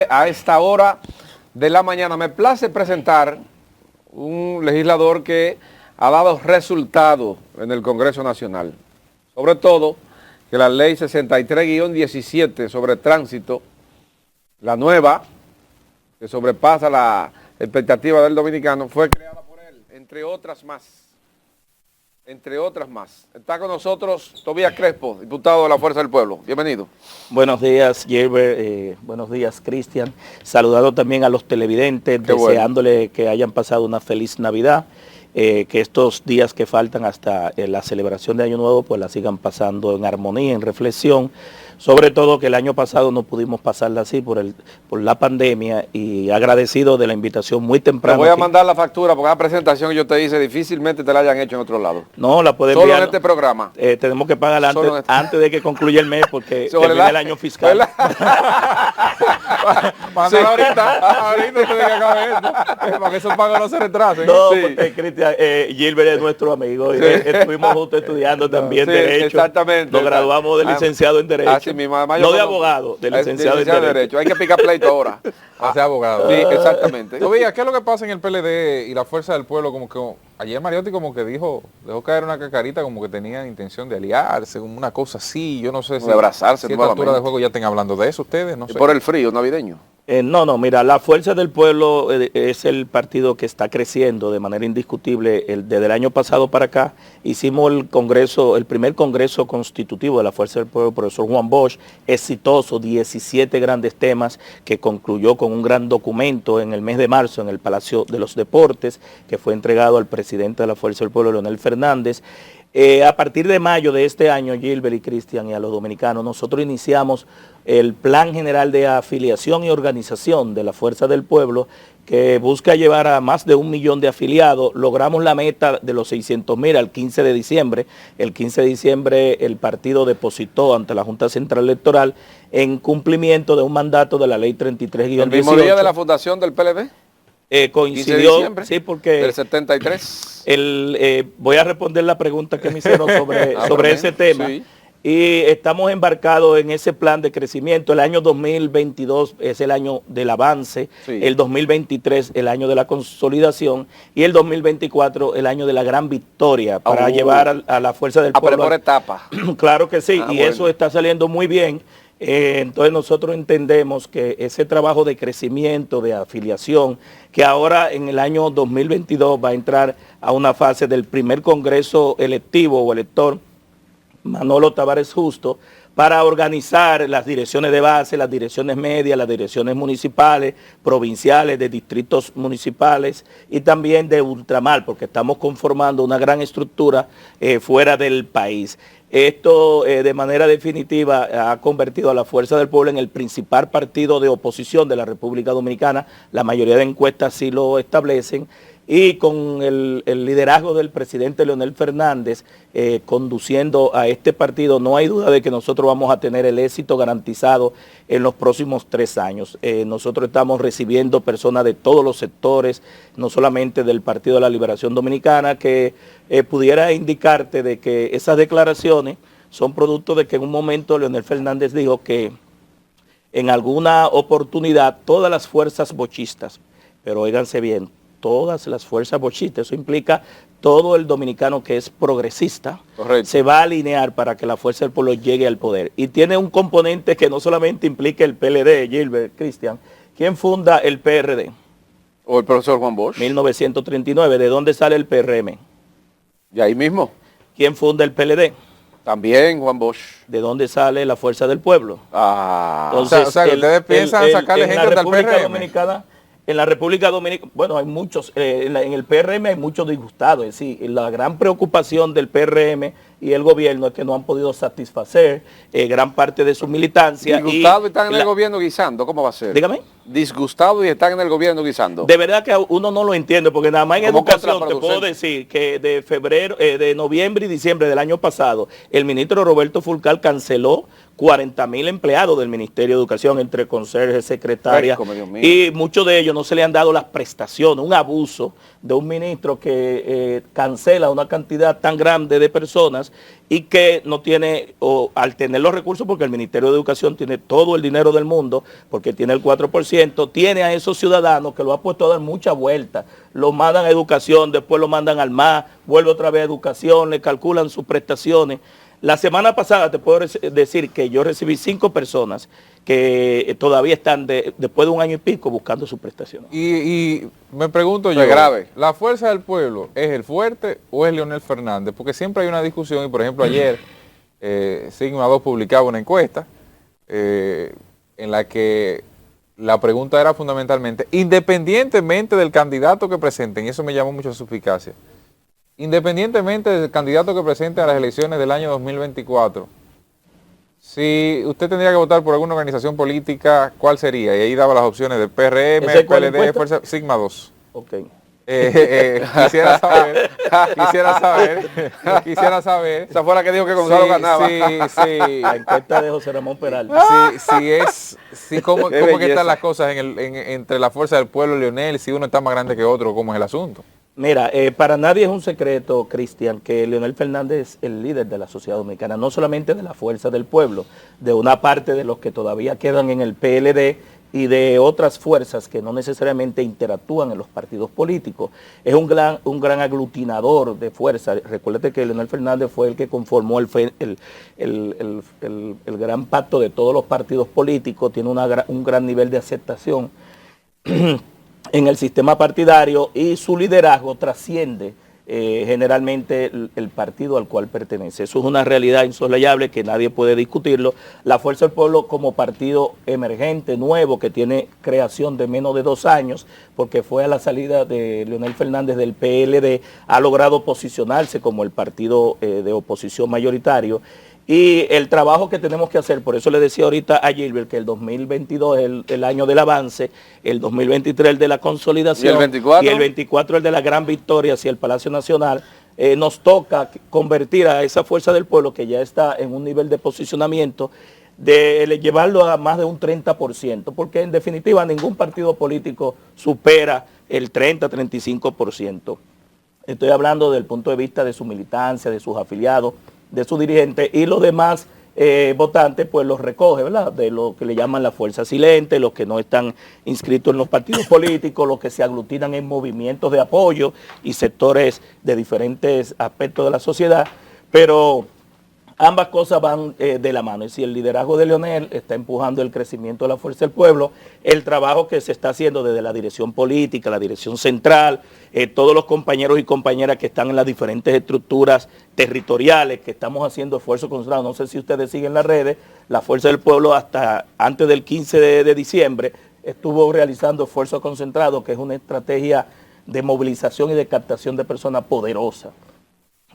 A esta hora de la mañana me place presentar un legislador que ha dado resultados en el Congreso Nacional. Sobre todo que la ley 63-17 sobre tránsito, la nueva, que sobrepasa la expectativa del dominicano, fue creada por él, entre otras más. Está con nosotros Tobías Crespo, diputado de la Fuerza del Pueblo. Bienvenido. Buenos días, Gilbert. Buenos días, Cristian. Saludando también a los televidentes, deseándole que hayan pasado una feliz Navidad, que estos días que faltan hasta la celebración de Año Nuevo, pues la sigan pasando en armonía, en reflexión. Sobre todo que el año pasado no pudimos pasarla así por la pandemia, y agradecido de la invitación muy temprano. Te voy a mandar la factura porque la presentación que yo te hice difícilmente te la hayan hecho en otro lado. No, la pueden enviar. Solo en este programa. Tenemos que pagarla antes de que concluya el mes porque termina el año fiscal. Mándala ahorita antes de que acabe esto, para que esos pagos no se retrasen. No, sí. Porque Cristian, Gilbert es nuestro amigo. Sí. Estuvimos juntos estudiando también Derecho. Exactamente. Nos graduamos de licenciado en Derecho. No de abogado, de licenciado en Derecho. Hay que picar pleito ahora. A ser abogado. Sí, exactamente. Tobías, ¿qué es lo que pasa en el PLD y la Fuerza del Pueblo? Como que ayer Mariotti como que dejó caer una cacarita como que tenía intención de aliarse, como una cosa así, yo no sé si... De abrazarse si a esta altura de juego ya estén hablando de eso ustedes, no sé. Por el frío navideño. No, mira, la Fuerza del Pueblo es el partido que está creciendo de manera indiscutible. Desde el año pasado para acá hicimos el primer congreso constitutivo de la Fuerza del Pueblo, profesor Juan Bosch, exitoso, 17 grandes temas, que concluyó con un gran documento en el mes de marzo en el Palacio de los Deportes, que fue entregado al presidente de la Fuerza del Pueblo, Leonel Fernández. A partir de mayo de este año, Gilbert y Cristian y a los dominicanos, nosotros iniciamos el Plan General de Afiliación y Organización de la Fuerza del Pueblo, que busca llevar a más de 1 millón de afiliados. Logramos la meta de los 600,000 al 15 de diciembre. El 15 de diciembre el partido depositó ante la Junta Central Electoral en cumplimiento de un mandato de la Ley 33-18. ¿El mismo día de la fundación del PLD? Coincidió, sí, porque del 73. Voy a responder la pregunta que me hicieron sobre ese tema. Sí. Y estamos embarcados en ese plan de crecimiento. El año 2022 es el año del avance, sí. El 2023 el año de la consolidación y el 2024 el año de la gran victoria para llevar a la Fuerza del Pueblo. Pero por etapa. Claro que sí, y bueno, eso está saliendo muy bien. Entonces nosotros entendemos que ese trabajo de crecimiento, de afiliación, que ahora en el año 2022 va a entrar a una fase del primer congreso electivo o elector, Manolo Tavares Justo, para organizar las direcciones de base, las direcciones medias, las direcciones municipales, provinciales, de distritos municipales y también de ultramar, porque estamos conformando una gran estructura fuera del país. Esto de manera definitiva ha convertido a la Fuerza del Pueblo en el principal partido de oposición de la República Dominicana. La mayoría de encuestas sí lo establecen. Y con el liderazgo del presidente Leonel Fernández conduciendo a este partido, no hay duda de que nosotros vamos a tener el éxito garantizado en los próximos 3 años. Nosotros estamos recibiendo personas de todos los sectores, no solamente del Partido de la Liberación Dominicana, que pudiera indicarte de que esas declaraciones son producto de que en un momento Leonel Fernández dijo que en alguna oportunidad todas las fuerzas bochistas, pero óiganse bien, todas las fuerzas bochistas, eso implica todo el dominicano que es progresista, correcto, se va a alinear para que la Fuerza del Pueblo llegue al poder. Y tiene un componente que no solamente implica el PLD, Gilbert, Cristian. ¿Quién funda el PRD? ¿O el profesor Juan Bosch? 1939. ¿De dónde sale el PRM? De ahí mismo. ¿Quién funda el PLD? También Juan Bosch. ¿De dónde sale la Fuerza del Pueblo? Entonces, o sea, ustedes piensan sacarle gente del PRM. En la República Dominicana, bueno, hay muchos, en el PRM hay muchos disgustados, es decir, la gran preocupación del PRM y el gobierno es que no han podido satisfacer gran parte de su militancia. Disgustados y están en el gobierno guisando, ¿cómo va a ser? Dígame. Disgustados y están en el gobierno guisando. De verdad que uno no lo entiende, porque nada más en educación te puedo decir que de noviembre y diciembre del año pasado, el ministro Roberto Fulcar canceló 40,000 empleados del Ministerio de Educación, entre conserjes, secretarias, y muchos de ellos no se le han dado las prestaciones, un abuso de un ministro que cancela una cantidad tan grande de personas y que no tiene, o al tener los recursos, porque el Ministerio de Educación tiene todo el dinero del mundo, porque tiene el 4%, tiene a esos ciudadanos que lo ha puesto a dar muchas vueltas, lo mandan a educación, después lo mandan al MAS, vuelve otra vez a educación, le calculan sus prestaciones. La semana pasada te puedo decir que yo recibí 5 personas que todavía están después de un año y pico buscando sus prestaciones. Y me pregunto yo, grave. ¿La fuerza del pueblo es el fuerte o es Leonel Fernández? Porque siempre hay una discusión y por ejemplo ayer Sigma 2 publicaba una encuesta en la que la pregunta era fundamentalmente, independientemente del candidato que presenten, y eso me llamó mucho suspicacia, independientemente del candidato que presente a las elecciones del año 2024, si usted tendría que votar por alguna organización política, ¿cuál sería? Y ahí daba las opciones de PRM, PLD, Fuerza Sigma 2. Ok. Quisiera saber. Esa fue la que dijo que Gonzalo ganaba. La encuesta de José Ramón Peralta. ¿Cómo que están las cosas entre la fuerza del pueblo y Leonel? Si uno está más grande que otro, ¿cómo es el asunto? Mira, para nadie es un secreto, Cristian, que Leonel Fernández es el líder de la sociedad dominicana, no solamente de la fuerza del pueblo, de una parte de los que todavía quedan en el PLD y de otras fuerzas que no necesariamente interactúan en los partidos políticos. Es un gran aglutinador de fuerzas. Recuérdate que Leonel Fernández fue el que conformó el gran pacto de todos los partidos políticos, tiene un gran nivel de aceptación en el sistema partidario y su liderazgo trasciende generalmente el partido al cual pertenece. Eso es una realidad insoslayable que nadie puede discutirlo. La Fuerza del Pueblo como partido emergente, nuevo, que tiene creación de menos de 2 años, porque fue a la salida de Leonel Fernández del PLD, ha logrado posicionarse como el partido de oposición mayoritario. Y el trabajo que tenemos que hacer, por eso le decía ahorita a Gilbert que el 2022 es el año del avance, el 2023 el de la consolidación, ¿y el 24? Y el 24 el de la gran victoria hacia el Palacio Nacional. Nos toca convertir a esa fuerza del pueblo que ya está en un nivel de posicionamiento, de llevarlo a más de un 30%, porque en definitiva ningún partido político supera el 30-35%. Estoy hablando del punto de vista de su militancia, de sus afiliados, de su dirigente, y los demás votantes pues los recoge, ¿verdad? De lo que le llaman la fuerza silente, los que no están inscritos en los partidos políticos, los que se aglutinan en movimientos de apoyo y sectores de diferentes aspectos de la sociedad, pero ambas cosas van de la mano. Es decir, el liderazgo de Leonel está empujando el crecimiento de la fuerza del pueblo, el trabajo que se está haciendo desde la dirección política, la dirección central, todos los compañeros y compañeras que están en las diferentes estructuras territoriales, que estamos haciendo esfuerzos concentrados. No sé si ustedes siguen las redes, la fuerza del pueblo hasta antes del 15 de diciembre estuvo realizando esfuerzos concentrados, que es una estrategia de movilización y de captación de personas poderosas.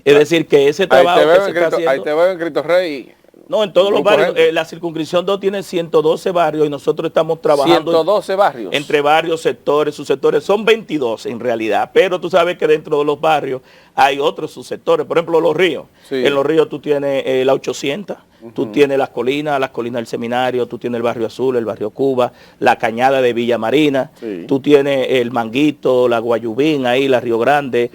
Es decir, que ese trabajo que se está haciendo... Ahí te veo en Cristo Rey. No, en todos los barrios. La circunscripción 2 tiene 112 barrios y nosotros estamos trabajando... 112 barrios. Entre varios sectores, subsectores. Son 22 en realidad, pero tú sabes que dentro de los barrios hay otros subsectores. Por ejemplo, Los Ríos. Sí. En Los Ríos tú tienes la 800, tú tienes las colinas del Seminario, tú tienes el Barrio Azul, el Barrio Cuba, la Cañada de Villa Marina, tú tienes el Manguito, la Guayubín, ahí, la Río Grande,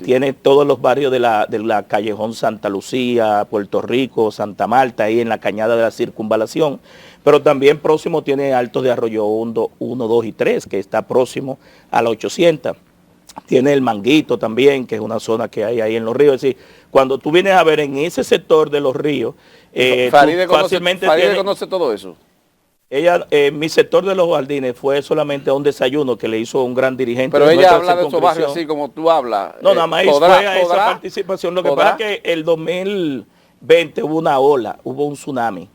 tienes todos los barrios de la Callejón Santa Lucía, Puerto Rico, Santa Marta, ahí en la Cañada de la Circunvalación, pero también próximo tiene Altos de Arroyo Hondo 1, 2 y 3, que está próximo a la 800. Tiene el Manguito también, que es una zona que hay ahí en Los Ríos. Es decir, cuando tú vienes a ver en ese sector de Los Ríos, Faride conoce todo eso. Mi sector de Los Jardines fue solamente a un desayuno que le hizo un gran dirigente. Pero ella habla de esos barrios así como tú hablas. No, nada más fue a esa participación. Lo que pasa es que el 2020 hubo una ola, hubo un tsunami.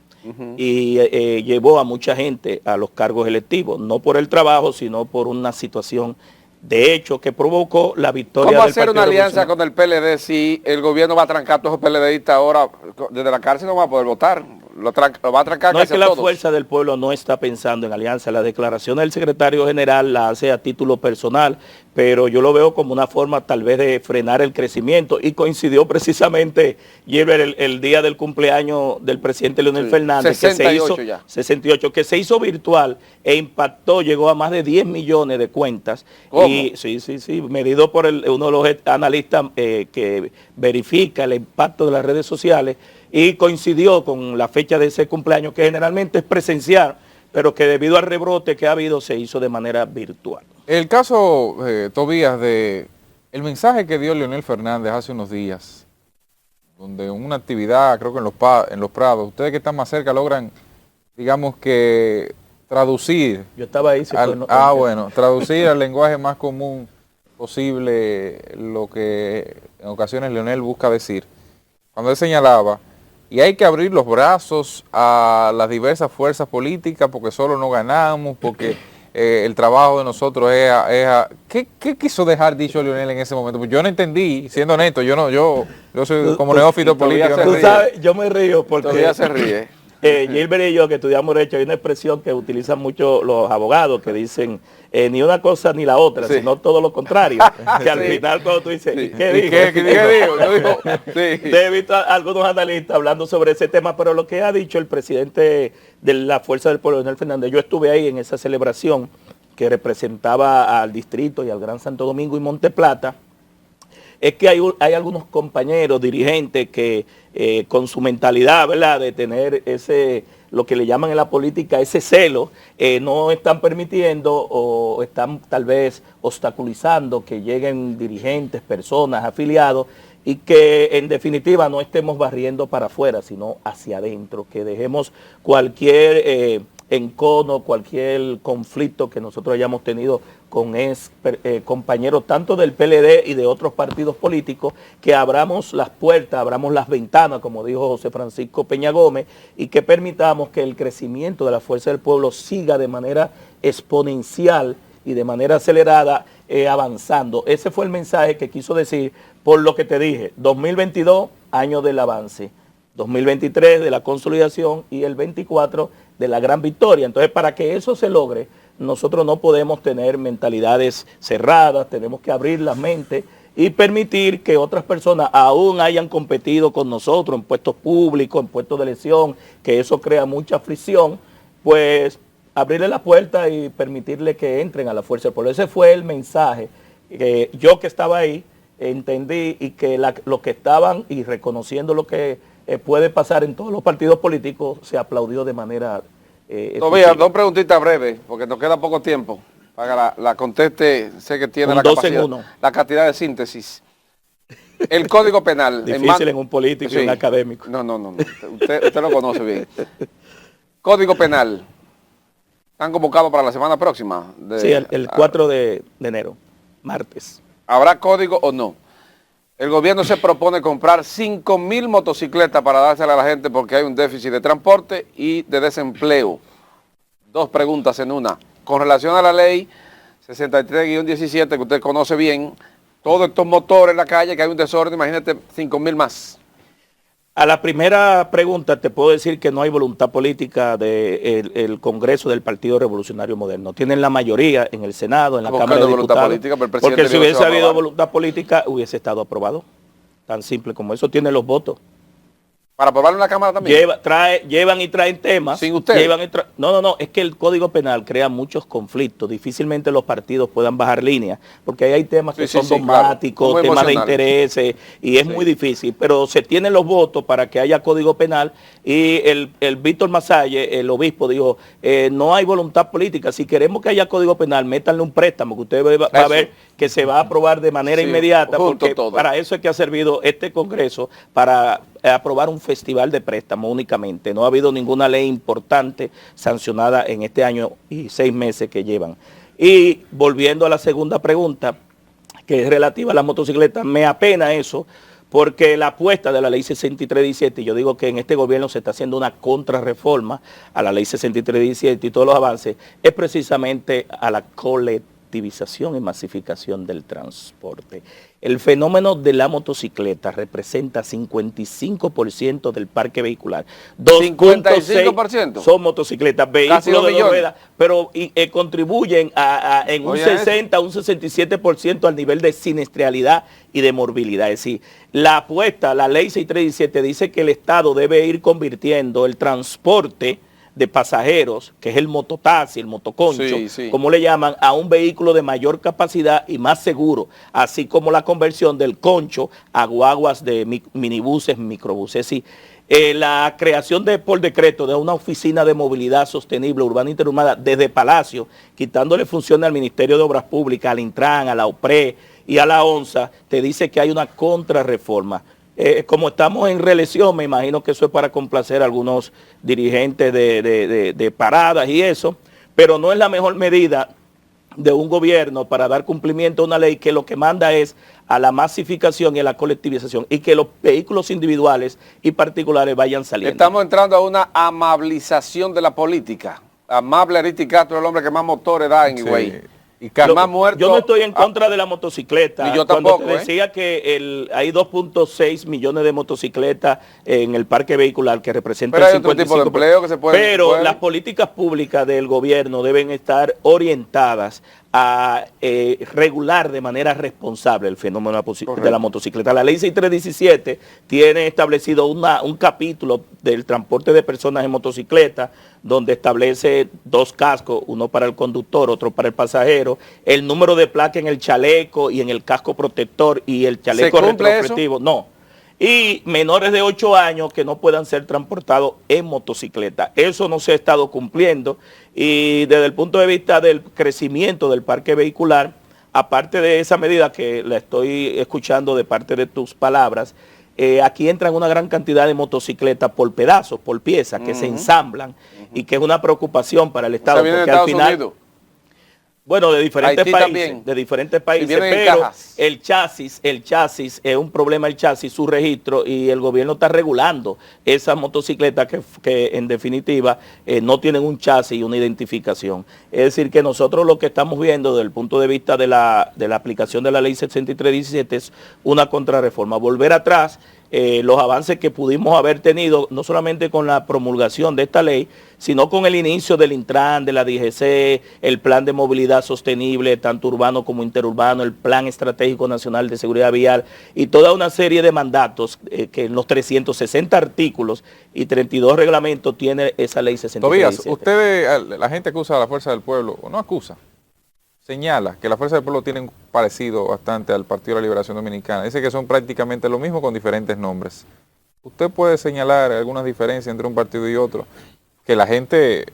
Y llevó a mucha gente a los cargos electivos, no por el trabajo, sino por una situación de hecho que provocó la victoria del Partido ¿Cómo hacer una alianza con el PLD si el gobierno va a trancar a todos los PLDistas ahora? Desde la cárcel no van a poder votar. lo va a atracar No es casi que a la todos. Fuerza del Pueblo no está pensando en alianza. La declaración del secretario general la hace a título personal, pero yo lo veo como una forma tal vez de frenar el crecimiento, y coincidió precisamente, Gilbert, el día del cumpleaños del presidente Leonel Fernández, 68 que se hizo, ya. 68, que se hizo virtual e impactó, llegó a más de 10 millones de cuentas. ¿Cómo? Y sí, medido por uno de los analistas que verifica el impacto de las redes sociales, y coincidió con la fecha de ese cumpleaños, que generalmente es presencial, pero que debido al rebrote que ha habido se hizo de manera virtual. El caso, Tobías, de el mensaje que dio Leonel Fernández hace unos días, donde en una actividad, creo que en los Prados, ustedes que están más cerca logran, digamos que, traducir. Yo estaba ahí. Traducir al lenguaje más común posible lo que en ocasiones Leonel busca decir. Cuando él señalaba, y hay que abrir los brazos a las diversas fuerzas políticas porque solo no ganamos, porque el trabajo de nosotros ¿Qué quiso dejar dicho Leonel en ese momento? Pues yo no entendí, siendo honesto, yo soy como neófito político. Tú sabes, yo me río porque Todavía se ríe. Gilbert y yo, que estudiamos Derecho, hay una expresión que utilizan mucho los abogados, que dicen ni una cosa ni la otra, Sí. sino todo lo contrario. Que al final cuando tú dices, Sí. ¿qué digo? ¿Qué digo? Yo digo, sí. He visto a algunos analistas hablando sobre ese tema, pero lo que ha dicho el presidente de la Fuerza del Pueblo, Leonel Fernández, yo estuve ahí en esa celebración que representaba al distrito y al Gran Santo Domingo y Monte Plata, es que hay algunos compañeros dirigentes que con su mentalidad, ¿verdad?, de tener lo que le llaman en la política ese celo, no están permitiendo o están tal vez obstaculizando que lleguen dirigentes, personas, afiliados, y que en definitiva no estemos barriendo para afuera, sino hacia adentro, que dejemos cualquier encono, cualquier conflicto que nosotros hayamos tenido con compañeros tanto del PLD y de otros partidos políticos, que abramos las puertas, abramos las ventanas, como dijo José Francisco Peña Gómez, y que permitamos que el crecimiento de la Fuerza del Pueblo siga de manera exponencial y de manera acelerada avanzando. Ese fue el mensaje que quiso decir, por lo que te dije, 2022, año del avance, 2023 de la consolidación y el 24 de la gran victoria. Entonces, para que eso se logre, nosotros no podemos tener mentalidades cerradas, tenemos que abrir la mente y permitir que otras personas aún hayan competido con nosotros en puestos públicos, en puestos de elección, que eso crea mucha fricción, pues abrirle la puerta y permitirle que entren a la Fuerza del Pueblo. Ese fue el mensaje que yo, que estaba ahí, entendí, y que los que estaban y reconociendo lo que puede pasar en todos los partidos políticos, se aplaudió de manera Todavía, dos preguntitas breves, porque nos queda poco tiempo para que la conteste. Sé que tiene Un la 2 en capacidad, 1. la cantidad de síntesis. El Código Penal. Difícil en un político y un académico. No. Usted lo conoce bien. Código Penal. ¿Están convocados para la semana próxima? Sí, el 4 de enero, martes. ¿Habrá código o no? El gobierno se propone comprar 5.000 motocicletas para dárselas a la gente porque hay un déficit de transporte y de desempleo. Dos preguntas en una. Con relación a la ley 63-17, que usted conoce bien, todos estos motores en la calle, que hay un desorden, imagínate 5.000 más. A la primera pregunta te puedo decir que no hay voluntad política del Congreso del Partido Revolucionario Moderno. Tienen la mayoría en el Senado, en la Cámara de Diputados. Política, pero el presidente porque si hubiese habido voluntad política, hubiese estado aprobado. Tan simple como eso, tiene los votos. ¿Para aprobarlo en la Cámara también? Llevan y traen temas. ¿Sin usted? No, es que el Código Penal crea muchos conflictos. Difícilmente los partidos puedan bajar líneas, porque ahí hay temas que son dogmáticos, claro, temas de intereses, y es muy difícil. Pero se tienen los votos para que haya Código Penal, y el Víctor Masalle, el obispo, dijo, no hay voluntad política. Si queremos que haya Código Penal, métanle un préstamo, que usted va a ver que se va a aprobar de manera inmediata, porque para eso es que ha servido este Congreso, para aprobar un festival de préstamo únicamente. No ha habido ninguna ley importante sancionada en este año y 6 meses que llevan. Y volviendo a la segunda pregunta, que es relativa a las motocicletas, me apena eso, porque la apuesta de la ley 63-17, yo digo que en este gobierno se está haciendo una contrarreforma a la ley 63-17 y todos los avances, es precisamente a la colectividad. colectivización y masificación del transporte. El fenómeno de la motocicleta representa 55% del parque vehicular. 55% son motocicletas, vehículos de ruedas, pero contribuyen en un 60, un 67% al nivel de siniestralidad y de morbilidad. Es decir, la apuesta, la ley 6317 dice que el Estado debe ir convirtiendo el transporte de pasajeros, que es el mototaxi, el motoconcho, como le llaman, a un vehículo de mayor capacidad y más seguro, así como la conversión del concho a guaguas de minibuses, microbuses. Es decir, la creación por decreto de una oficina de movilidad sostenible urbana e interurbana desde Palacio, quitándole funciones al Ministerio de Obras Públicas, al Intran, a la OPRE y a la ONSA, te dice que hay una contrarreforma. Como estamos en reelección, me imagino que eso es para complacer a algunos dirigentes de paradas y eso, pero no es la mejor medida de un gobierno para dar cumplimiento a una ley que lo que manda es a la masificación y a la colectivización y que los vehículos individuales y particulares vayan saliendo. Estamos entrando a una amabilización de la política. Amable Aristóteles Castro es el hombre que más motores da en Higüey. Sí. Y Carmán muerto. Yo no estoy en contra de la motocicleta. Y yo tampoco. Cuando te decía que hay 2.6 millones de motocicletas en el parque vehicular que representa pero el 55%. Hay otro tipo de empleo que se puede. Pero las políticas públicas del gobierno deben estar orientadas a regular de manera responsable el fenómeno de la motocicleta. La ley 6317 tiene establecido un capítulo del transporte de personas en motocicleta, donde establece 2 cascos, uno para el conductor, otro para el pasajero, el número de placa en el chaleco y en el casco protector y el chaleco retrospectivo. No. Y menores de 8 años que no puedan ser transportados en motocicleta. Eso no se ha estado cumpliendo y desde el punto de vista del crecimiento del parque vehicular, aparte de esa medida que la estoy escuchando de parte de tus palabras, aquí entran una gran cantidad de motocicletas por pedazos, por piezas, que se ensamblan y que es una preocupación para el Estado. Porque al final, bueno, de diferentes Haití países, también. de diferentes países, Si pero el chasis es un problema, el chasis, su registro, y el gobierno está regulando esas motocicletas que en definitiva no tienen un chasis y una identificación. Es decir, que nosotros lo que estamos viendo desde el punto de vista de la aplicación de la ley 6317 es una contrarreforma, volver atrás. Los avances que pudimos haber tenido, no solamente con la promulgación de esta ley, sino con el inicio del Intran, de la DGC, el Plan de Movilidad Sostenible, tanto urbano como interurbano, el Plan Estratégico Nacional de Seguridad Vial y toda una serie de mandatos que en los 360 artículos y 32 reglamentos tiene esa ley 6317. Tobías, usted, la gente acusa a la Fuerza del Pueblo, o no acusa, señala que la Fuerza del Pueblo tiene un parecido bastante al Partido de la Liberación Dominicana. Dice que son prácticamente lo mismo con diferentes nombres. ¿Usted puede señalar algunas diferencias entre un partido y otro que la gente,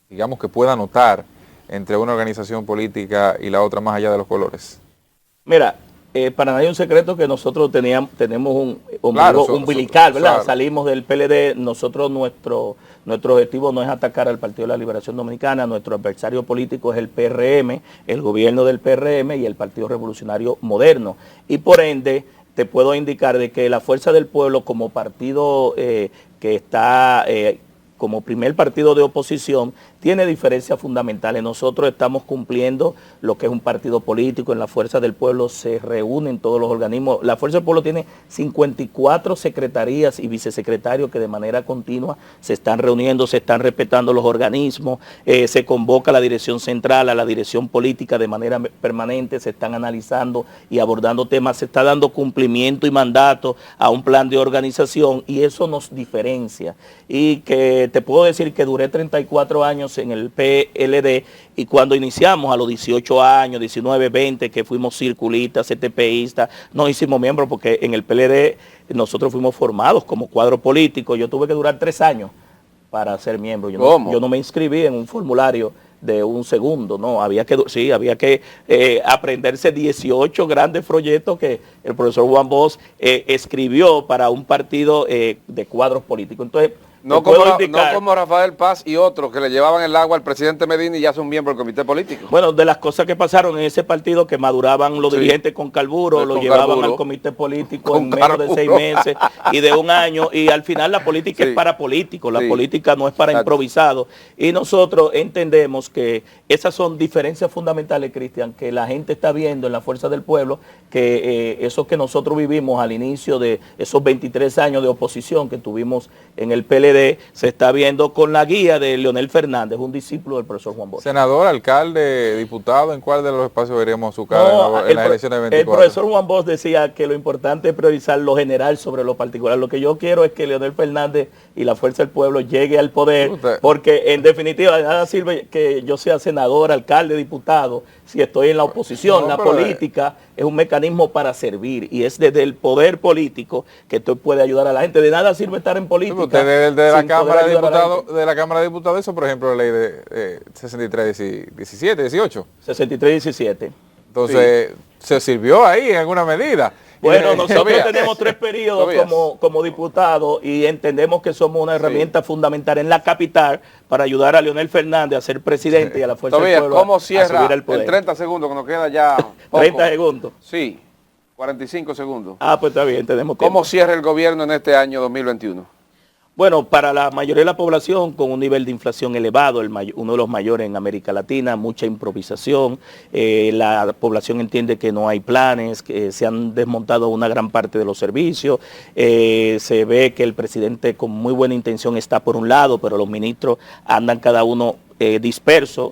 digamos, que pueda notar entre una organización política y la otra más allá de los colores? Mira, para nadie es un secreto que nosotros tenemos un ombligo umbilical, ¿verdad? Claro. Salimos del PLD, nosotros nuestro objetivo no es atacar al Partido de la Liberación Dominicana, nuestro adversario político es el PRM, el gobierno del PRM y el Partido Revolucionario Moderno. Y por ende, te puedo indicar de que la Fuerza del Pueblo como partido que está como primer partido de oposición, tiene diferencias fundamentales. Nosotros estamos cumpliendo lo que es un partido político. En la Fuerza del Pueblo se reúnen todos los organismos. La Fuerza del Pueblo tiene 54 secretarías y vicesecretarios que de manera continua se están reuniendo, se están respetando los organismos, se convoca a la dirección central, a la dirección política de manera permanente, se están analizando y abordando temas, se está dando cumplimiento y mandato a un plan de organización y eso nos diferencia. Y que te puedo decir que duré 34 años en el PLD y cuando iniciamos a los 18 años, 19, 20, que fuimos circulistas, CTPistas, nos hicimos miembros porque en el PLD nosotros fuimos formados como cuadro político. Yo tuve que durar 3 años para ser miembro. Yo no me inscribí en un formulario de un segundo, no, había que aprenderse 18 grandes proyectos que el profesor Juan Bosch escribió para un partido de cuadros políticos. Entonces, No como Rafael Paz y otros que le llevaban el agua al presidente Medina y ya son miembros del comité político. Bueno, de las cosas que pasaron en ese partido, que maduraban los dirigentes con carburo, lo llevaban al comité político en menos de 6 meses y de 1 año, y al final la política es para políticos, la política no es para improvisados. Y nosotros entendemos que esas son diferencias fundamentales, Cristian, que la gente está viendo en la Fuerza del Pueblo, que eso que nosotros vivimos al inicio de esos 23 años de oposición que tuvimos en el PLD, se está viendo con la guía de Leonel Fernández, un discípulo del profesor Juan Bosch. Senador, alcalde, diputado, ¿en cuál de los espacios veríamos su cara en las elecciones de 24? El profesor Juan Bosch decía que lo importante es priorizar lo general sobre lo particular. Lo que yo quiero es que Leonel Fernández y la Fuerza del Pueblo llegue al poder, porque en definitiva de nada sirve que yo sea senador, alcalde, diputado, si estoy en la oposición. La política es un mecanismo para servir, y es desde el poder político que tú puedes ayudar a la gente. De nada sirve estar en política. De la Cámara de Diputados, eso por ejemplo la ley de 63, 17, 18. 63, 17. Entonces, ¿se sirvió ahí en alguna medida? Bueno, nosotros tenemos 3 periodos como diputados y entendemos que somos una herramienta fundamental en la capital para ayudar a Leonel Fernández a ser presidente y a la Fuerza del Pueblo ¿cómo cierra a subir al poder? En 30 segundos, que nos queda ya poco. 30 segundos. Sí, 45 segundos. Pues está bien, tenemos tiempo. ¿Cómo cierra el gobierno en este año 2021? Bueno, para la mayoría de la población, con un nivel de inflación elevado, uno de los mayores en América Latina, mucha improvisación, la población entiende que no hay planes, que se han desmontado una gran parte de los servicios, se ve que el presidente con muy buena intención está por un lado, pero los ministros andan cada uno dispersos.